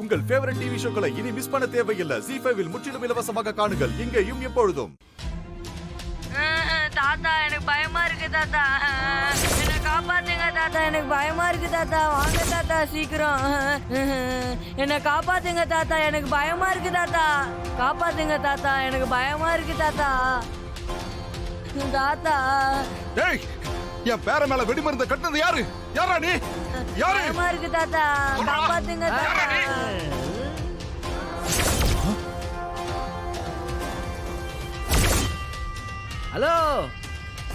உங்கள் favourite TV ஷோக்களை இனி miss பண்ண தேவையில்லை. ZEE5 இல் முற்றிலும் இலவசமாக காணுங்கள். இங்கேயும் எப்பொழுதும். தாத்தா எனக்கு பயமா இருக்கு தாத்தா, என்ன காப்பாத்துங்க தாத்தா, எனக்கு பயமா இருக்கு தாத்தா, வாங்க தாத்தா சீக்கிரம் என்ன காப்பாத்துங்க தாத்தா, எனக்கு பயமா இருக்கு தாத்தா, காப்பாத்துங்க தாத்தா, எனக்கு பயமா இருக்கு தாத்தா. தாத்தா டேய், என் பேர மேல வெடிமருந்த கட்டினது யாரு? யாரா நீ? யாரு? பயமா இருக்கு தாத்தா, காப்பாத்துங்க தாத்தா. ஹலோ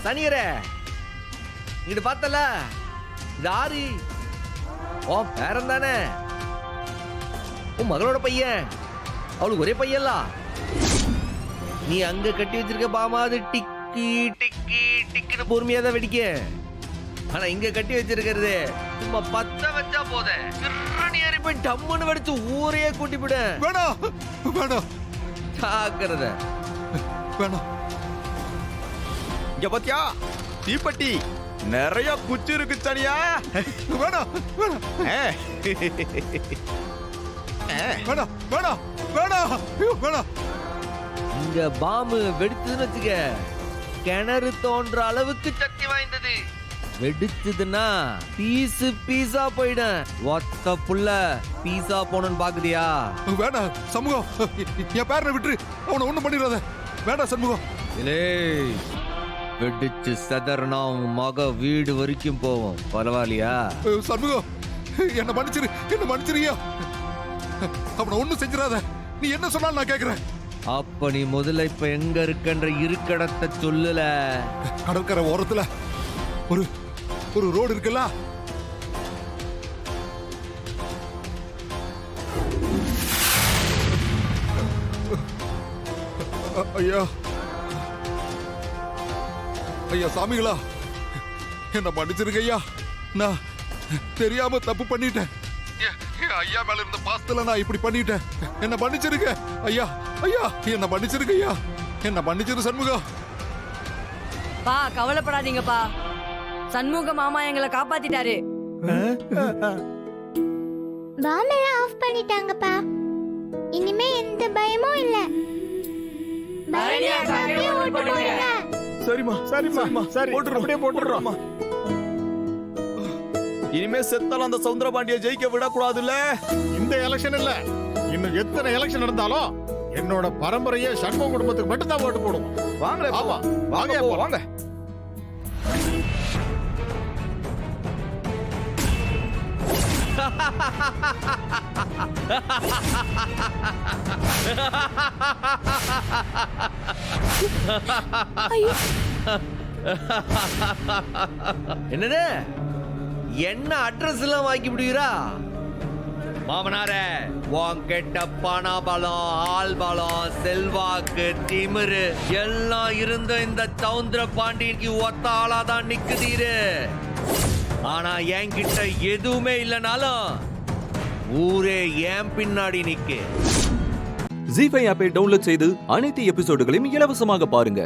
சனியரே, இங்கிட்டு பார்த்தல, இது ஆரி ஓ பேரன் தானே, உன் மகளோட பையன், அவளுக்கு ஒரே பையன்ல. நீ அங்க கட்டி வச்சிருக்க பாமா அது டிக்கி டிக்கி டிக்கின்னு பொறுமையா தான் வெடிக்க. ஆனா இங்க கட்டி வச்சிருக்கிறது சும்மா பத்த வச்சா போத ஏறி போய் டம்முன்னு வெடிச்சு ஊரையே கூட்டி விட. வேணாம் வேணாம், ஜாக்கிரத வேணாம். இங்க பாத்தியா தீப்பெட்டி நிறைய குச்சி இருக்கு சனியா. வேணாம் வேணாம் வேணாம் வேணாம் வேணாம் வேணாம். இங்க பாம்பு வெடிச்சதுன்னு வச்சுக்க, கிணறு தோன்ற அளவுக்கு சக்தி வாய்ந்தது. வெடிச்சதுன்னா பீஸ் பீஸா போயிடும். ஒத்த புள்ள பீஸா போனன்னு பாக்குதியா? வேணாம் சமூகம், என் பேரனை விட்டு அவனை ஒண்ணும் பண்ணிடாத. வேண்டாம் சண்முகம். இல்லே, வெடிச்சு செதறனா உன் மக வீடு வரைக்கும் போவோம். பரவாயில்லையா? சண்முகம், என்ன மன்னிச்சிரு, என்ன மன்னிச்சிருக்கியா? அவனை ஒண்ணும் செஞ்சிடாத. நீ என்ன சொன்னாலும் நான் கேக்குறேன். அப்ப நீ முதல்ல இப்ப எங்க இருக்கன்ற இருக்கடத்தை சொல்லல. கடற்கரை ஓரத்துல ஒரு ஒரு ரோடு இருக்குல்ல, ஐயா ஐயா சாமிகளா, என்ன மன்னிச்சிருங்க ஐயா. நான் தெரியாம தப்பு பண்ணிட்டேன். ஐயா மேல இருந்த பாசத்துல நான் இப்படி பண்ணிட்டேன். என்ன மன்னிச்சிருங்க ஐயா. ஐயா என்ன மன்னிச்சிருங்க ஐயா. என்ன மன்னிச்சிரு சண்முகம். பா கவலைப்படாதீங்கப்பா, சண்முக மாமா எங்களை காப்பாத்திட்டாரு. பாம்பெல்லாம் ஆஃப் பண்ணிட்டாங்கப்பா, இனிமே எந்த பயமும் இல்ல. சரிம்மா சரிம்மா சரி, அப்படியே போட்டுறோம். இனிமே செத்தாலும் அந்த சவுந்தரபாண்டிய ஜெயிக்க விடக்கூடாதுல்ல. இந்த எலெக்ஷன் இல்ல, இன்னும் எத்தனை எலெக்ஷன் நடந்தாலும் என்னோட பரம்பரையே சண்முக குடும்பத்துக்கு மட்டும் தான் ஓட்டு போடுவோம். வாங்க ஆமா வாங்க வாங்க. என்னது என்ன அட்ரஸ் எல்லாம் வாங்கி விடுவீரா? மாமனாரே, உன்கிட்ட பணபலம், ஆள் பலம், செல்வாக்கு, திமிரு எல்லாம் இருந்த இந்த சவுந்தர பாண்டியனுக்கு ஒத்த ஆளாதான் நிக்குதீரு. ஆனா என்கிட்ட எதுவுமே இல்லைனாலும் ஊரே ஏன் பின்னாடி நிக்கு. ZEE5 ஆப்பை டவுன்லோட் செய்து அனைத்து எபிசோடுகளையும் இலவசமாக பாருங்க.